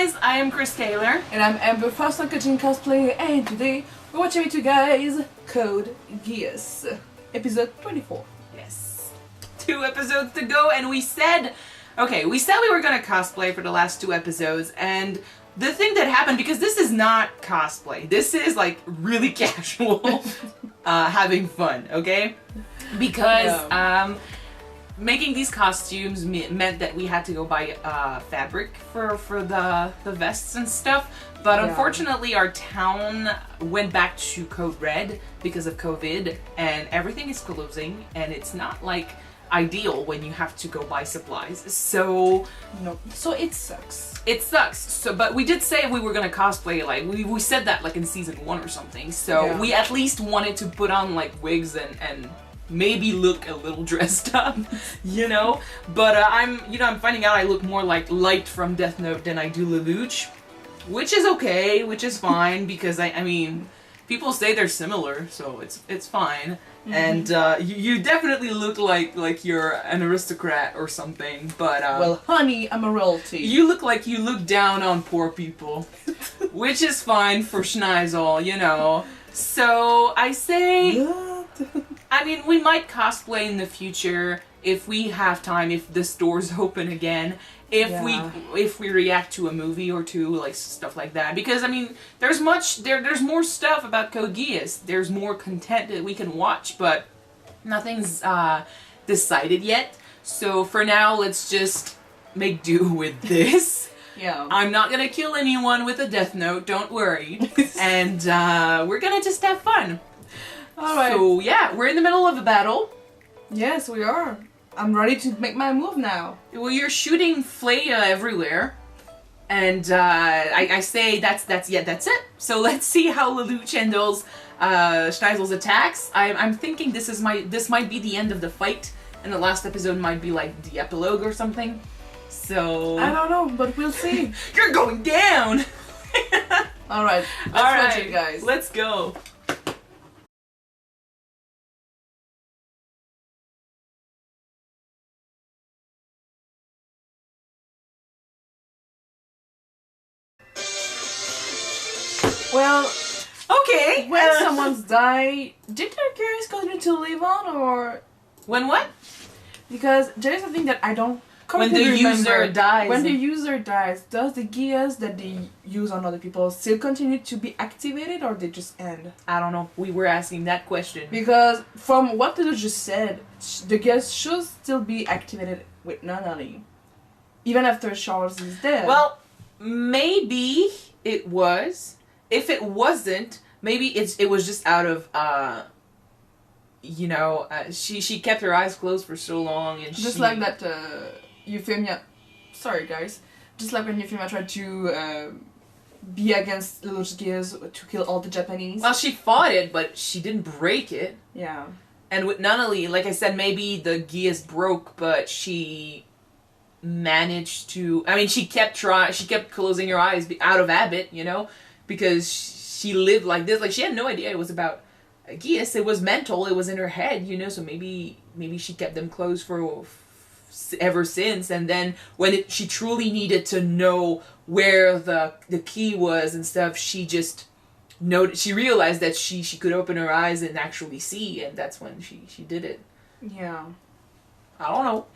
guys, I am Chris Taylor. And I'm Amber Foster, coaching cosplay, and today we're watching with you guys Code Geass, episode 24. Yes. 2 episodes to go, and we said we were gonna cosplay for the last 2 episodes, and the thing that happened, because this is not cosplay, this is like really casual, having fun, okay? Because, making these costumes meant that we had to go buy fabric for the vests and stuff, but unfortunately our town went back to code red because of COVID, and everything is closing, and it's not like ideal when you have to go buy supplies, so it sucks. It sucks. So, but we did say we were gonna cosplay, like we said that like in season 1 or something, so we at least wanted to put on like wigs and maybe look a little dressed up, you know? But I'm finding out I look more like Light from Death Note than I do Lelouch, which is okay, which is fine, because I mean, people say they're similar, so it's fine. And you definitely look like you're an aristocrat or something, but well, honey, I'm a royalty. You look like you look down on poor people, which is fine for Schneizel, you know. So I say, I mean, we might cosplay in the future if we have time, if the stores open again, if we react to a movie or two, like stuff like that. Because I mean, there's more stuff about Code Geass. There's more content that we can watch, but nothing's decided yet. So for now, let's just make do with this. Yeah. I'm not gonna kill anyone with a death note, don't worry. And we're gonna just have fun. Alright. So yeah, we're in the middle of a battle. Yes, we are. I'm ready to make my move now. Well, you're shooting Flaya everywhere. And I say that's it. So let's see how Lelouch handles Schneizel's attacks. I'm thinking this might be the end of the fight, and the last episode might be like the epilogue or something. So I don't know, but we'll see. You're going down! Alright, let's watch it, guys. Let's go. Well, okay. When someone's died, did their characters continue to live on, or when what? Because there is something that I don't when the user dies. When the user dies, does the gears that they use on other people still continue to be activated, or they just end? I don't know. We were asking that question. Because from what Lelouch just said, the gears should still be activated with Nunnally, even after Charles is dead. Well, maybe it was. If it wasn't, maybe it was just out of she kept her eyes closed for so long, and just like that Euphemia. Sorry, guys. Just like when Euphemia tried to be against Lelouch's gears to kill all the Japanese. Well, she fought it, but she didn't break it. Yeah. And with Nunnally, like I said, maybe the gears broke, but she managed to. I mean, she kept closing her eyes out of habit, you know. Because she lived like this, like she had no idea it was about Geass. It was mental. It was in her head, you know. So maybe she kept them closed for ever since. And then when she truly needed to know where the key was and stuff, she just she realized that she could open her eyes and actually see, and that's when she did it. Yeah. I don't know.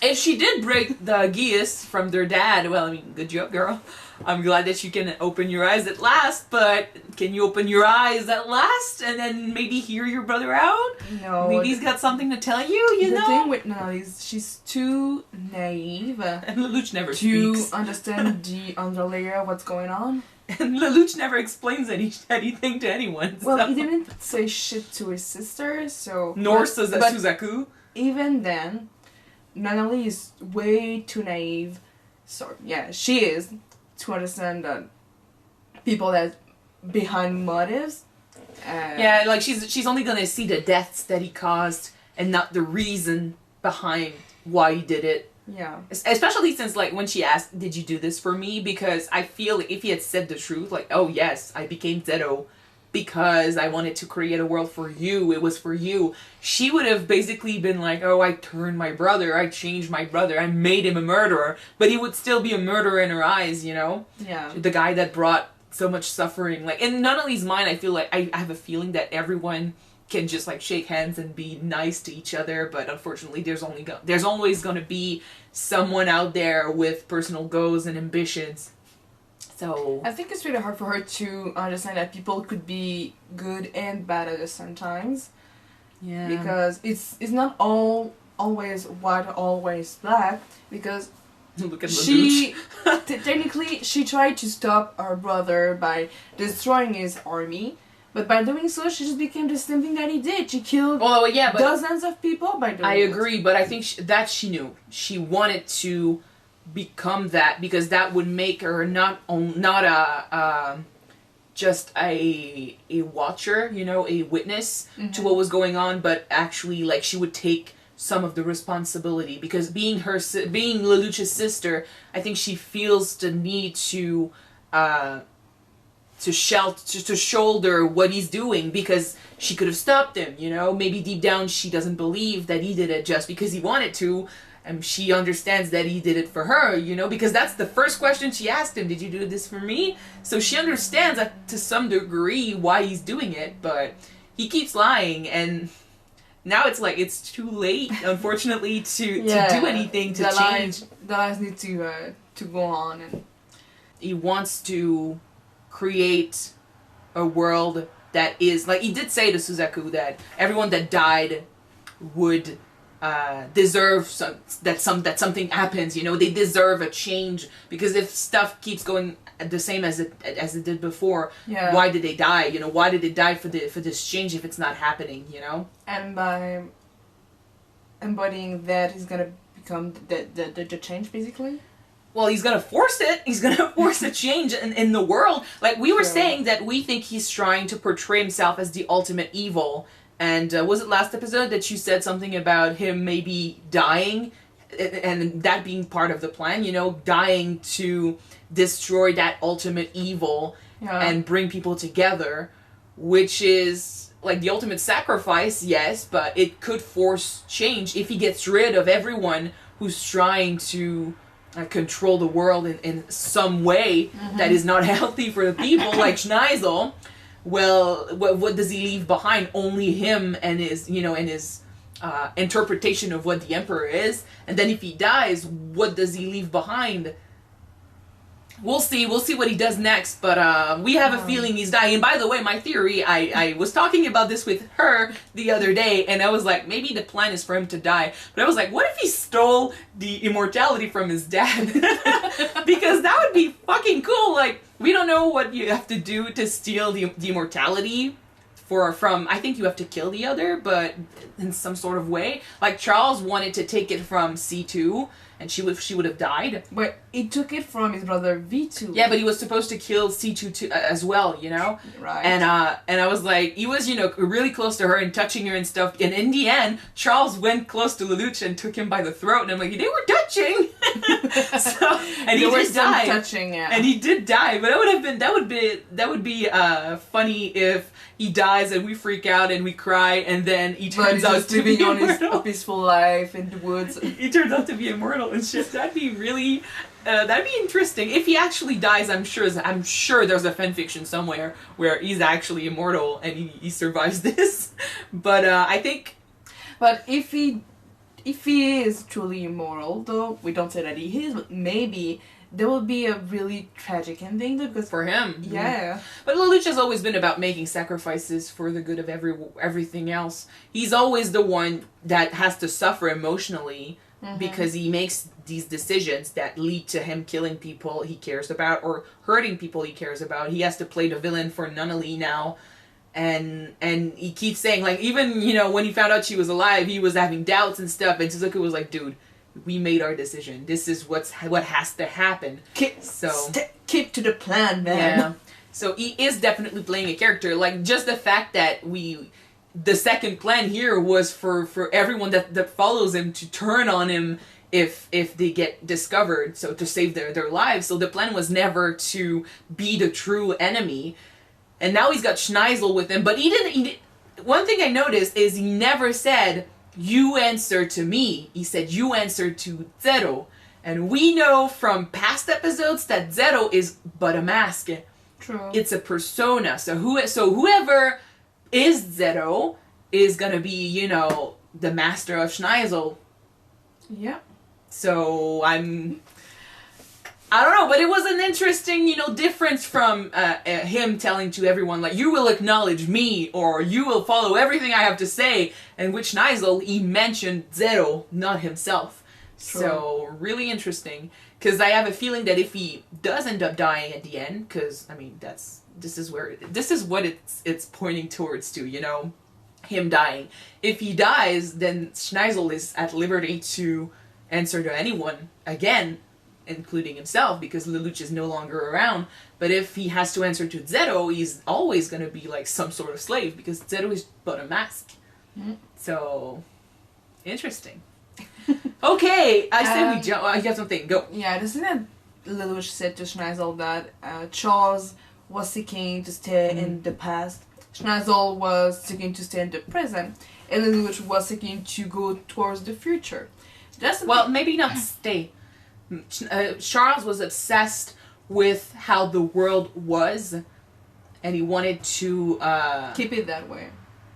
If she did break the Geass from their dad, well, I mean, good job, girl. I'm glad that you can open your eyes at last, but can you open your eyes at last and then maybe hear your brother out? No. Maybe he's got something to tell you, know? The thing with Nunnally is she's too naive and Lelouch never speaks. To understand the underlayer of what's going on. And Lelouch never explains anything to anyone. Well, so. He didn't say shit to his sister, so... Nor Suzaku. Even then, Nunnally is way too naive. So, yeah, she is. To understand that people that behind motives. Yeah, like she's only gonna see the deaths that he caused and not the reason behind why he did it. Yeah. Especially since like when she asked, "Did you do this for me?" Because I feel like if he had said the truth, like, "Oh yes, I became Zero because I wanted to create a world for you. It was for you. She would have basically been like, oh, I turned my brother. I changed my brother. I made him a murderer. But he would still be a murderer in her eyes, you know? Yeah. The guy that brought so much suffering. Like, in Nunnally's mind, I feel like I have a feeling that everyone can just, like, shake hands and be nice to each other. But unfortunately, there's always going to be someone out there with personal goals and ambitions. So I think it's really hard for her to understand that people could be good and bad at the same times. yeah, Because it's not always white or always black. Because look at she Lelouch. technically she tried to stop her brother by destroying his army, but by doing so, she just became the same thing that he did. She killed Yeah, but dozens of people by doing I it. agree, but I think she knew. She wanted to become that because that would make her not just a watcher, you know, a witness to what was going on, but actually, like, she would take some of the responsibility because being Lelouch's sister, I think she feels the need to shoulder what he's doing because she could have stopped him, you know? Maybe deep down she doesn't believe that he did it just because he wanted to, and she understands that he did it for her, you know? Because that's the first question she asked him, did you do this for me? So she understands to some degree why he's doing it, but he keeps lying, and now it's like it's too late, unfortunately, to do anything to change. The lies need to go on. And he wants to create a world that is like he did say to Suzaku that everyone that died would deserve that something happens, you know. They deserve a change because if stuff keeps going the same as it did before, why did they die? You know, why did they die for this change if it's not happening? You know. And by embodying that, he's gonna become the change, basically. Well, he's gonna force it. He's gonna force a change in the world. Like we were saying that we think he's trying to portray himself as the ultimate evil. And was it last episode that you said something about him maybe dying, and that being part of the plan? You know, dying to destroy that ultimate evil and bring people together, which is like the ultimate sacrifice, yes, but it could force change if he gets rid of everyone who's trying to control the world in some way that is not healthy for the people, like Schneizel. Well, what does he leave behind? Only him and his, you know, and his interpretation of what the Emperor is. And then if he dies, what does he leave behind? We'll see. We'll see what he does next. But we have a feeling he's dying. And by the way, my theory, I was talking about this with her the other day, and I was like, maybe the plan is for him to die. But I was like, what if he stole the immortality from his dad? Because that would be fucking cool. Like, we don't know what you have to do to steal the immortality from, I think you have to kill the other, but in some sort of way. Like, Charles wanted to take it from C2, and she would have died. But he took it from his brother V2. Yeah, but he was supposed to kill C2 too, as well, you know? Right. And I was like, he was, you know, really close to her and touching her and stuff. And in the end, Charles went close to Lelouch and took him by the throat. And I'm like, they were touching! And he did die. Touching, yeah. And he did die. But that would be funny if he dies and we freak out and we cry and then he turns out to be immortal. A peaceful life in the woods. He turns out to be immortal and shit. That'd be really, that'd be interesting. If he actually dies, I'm sure there's a fanfiction somewhere where he's actually immortal and he survives this. But I think. But if he is truly immortal, though we don't say that he is, but maybe there will be a really tragic ending though, because for him, yeah. But Lelouch has always been about making sacrifices for the good of everything else. He's always the one that has to suffer emotionally because he makes these decisions that lead to him killing people he cares about or hurting people he cares about. He has to play the villain for Nunnally now. And he keeps saying, like, even, you know, when he found out she was alive, he was having doubts and stuff. And Suzaku was like, dude, we made our decision. This is what has to happen. Keep to the plan, man. Yeah. So he is definitely playing a character. Like, just the fact that the second plan here was for everyone that follows him to turn on him if they get discovered, so to save their lives. So the plan was never to be the true enemy. And now he's got Schneizel with him, but he didn't one thing I noticed is he never said, you answer to me. He said, you answer to Zero. And we know from past episodes that Zero is but a mask. True. It's a persona. So whoever is Zero is gonna be, you know, the master of Schneizel. Yeah. So I don't know, but it was an interesting, you know, difference from him telling to everyone, like, you will acknowledge me, or you will follow everything I have to say, and with Schneizel, he mentioned Zero, not himself. True. So, really interesting, because I have a feeling that if he does end up dying at the end, because, I mean, this is what it's pointing towards to, you know, him dying. If he dies, then Schneizel is at liberty to answer to anyone again, including himself, because Lelouch is no longer around. But if he has to answer to Zero, he's always going to be like some sort of slave, because Zero is but a mask. Mm. So, interesting. Okay, I say we jump. I got something. Go. Yeah, the thing that Lelouch said to Schneizel that Charles was seeking to stay in the past, Schneizel was seeking to stay in the present, and Lelouch was seeking to go towards the future. Maybe not stay. Charles was obsessed with how the world was, and he wanted to keep it that way.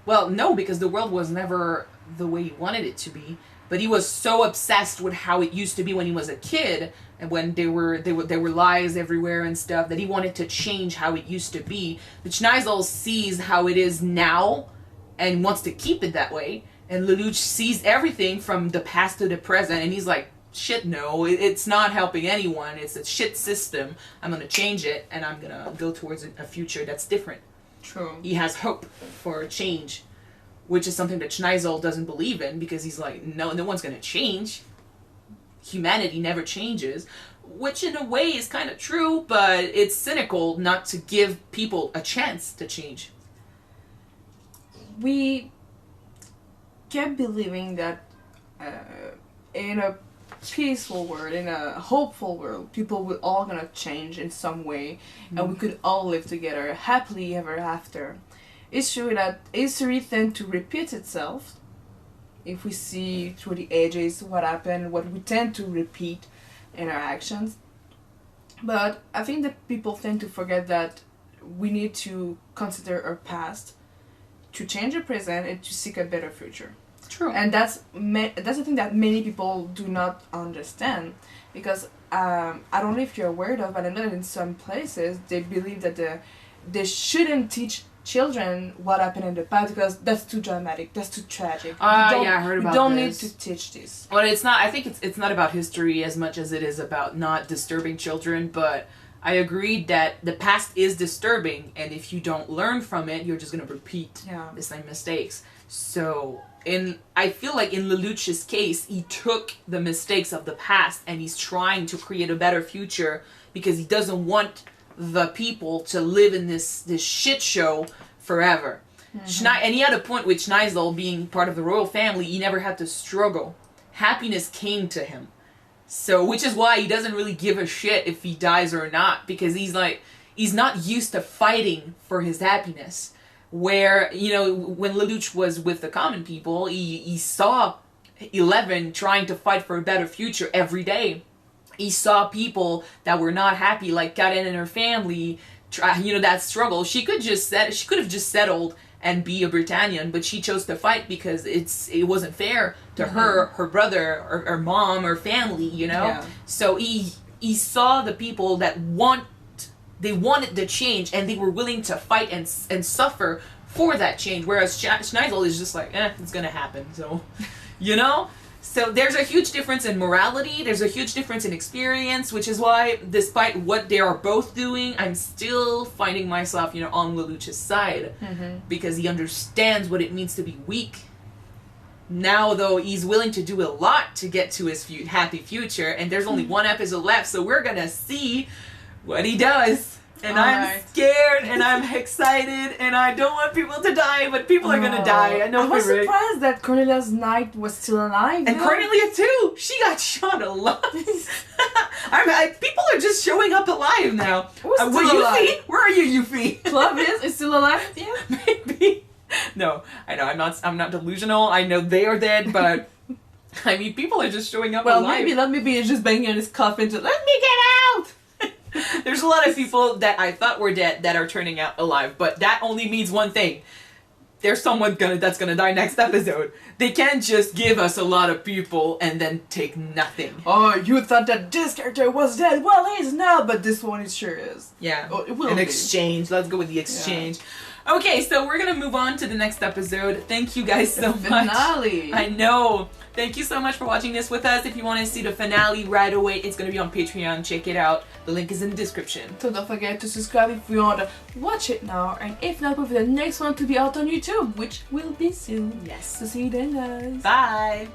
Well, no, because the world was never the way he wanted it to be. But he was so obsessed with how it used to be when he was a kid, and when there were lies everywhere and stuff, that he wanted to change how it used to be. But Schneizel sees how it is now, and wants to keep it that way. And Lelouch sees everything from the past to the present, and he's like, shit, no, it's not helping anyone. It's a shit system. I'm going to change it, and I'm going to go towards a future that's different. True. He has hope for change, which is something that Schneizel doesn't believe in, because he's like, no one's going to change. Humanity never changes, which in a way is kind of true, but it's cynical not to give people a chance to change. We kept believing that in a peaceful world, in a hopeful world, people were all gonna change in some way, and we could all live together happily ever after. It's true that history tends to repeat itself. If we see through the ages what happened, what we tend to repeat in our actions. But I think that people tend to forget that we need to consider our past to change the present and to seek a better future. True. And that's the thing that many people do not understand, because I don't know if you're aware of, but I know that in some places they believe that they shouldn't teach children what happened in the past because that's too dramatic, that's too tragic. Yeah, I heard about this. You don't need to teach this. Well, it's not. I think it's not about history as much as it is about not disturbing children. But I agreed that the past is disturbing, and if you don't learn from it, you're just gonna repeat the same mistakes. So, I feel like in Lelouch's case, he took the mistakes of the past and he's trying to create a better future because he doesn't want the people to live in this shit show forever. Mm-hmm. And he had a point with Schneizel being part of the royal family. He never had to struggle. Happiness came to him. So, which is why he doesn't really give a shit if he dies or not, because he's not used to fighting for his happiness. Where, you know, when Lelouch was with the common people, he saw 11 trying to fight for a better future every day. He saw people that were not happy, like Karen and her family, that struggle. She could have just settled and be a Britannian, but she chose to fight because it wasn't fair to her brother, or her mom, or family, you know? Yeah. So he saw the people that they wanted the change, and they were willing to fight and suffer for that change, whereas Schneizel is just like, it's gonna happen, so, you know? So there's a huge difference in morality, there's a huge difference in experience, which is why, despite what they are both doing, I'm still finding myself, on Lelouch's side, because he understands what it means to be weak. Now, though, he's willing to do a lot to get to his happy future, and there's only one episode left, so we're gonna see what he does. And I'm scared, and I'm excited, and I don't want people to die, but people are gonna die. I was surprised that Cornelia's Knight was still alive. And Cornelia too! She got shot a lot. People are just showing up alive now. Who's still alive? Yuffie? Where are you, Yuffie? Claudius is still alive? Yeah. Maybe. No, I know. I'm not delusional. I know they are dead, but I mean, people are just showing up alive. Well, maybe he's just banging on his coffin to let me get out. There's a lot of people that I thought were dead that are turning out alive, but that only means one thing. There's someone that's gonna die next episode. They can't just give us a lot of people and then take nothing. Oh, you thought that this character was dead? Well, he's not, but this one it sure is. Yeah. Oh, it will An be. exchange. Let's go with the exchange. Yeah. Okay, so we're gonna move on to the next episode. Thank you guys so much. Finale. I know. Thank you so much for watching this with us. If you want to see the finale right away, it's gonna be on Patreon. Check it out. The link is in the description. So don't forget to subscribe if you want to watch it now, and if not, wait for the next one to be out on YouTube, which will be soon. Yes. So see you then, guys. Bye.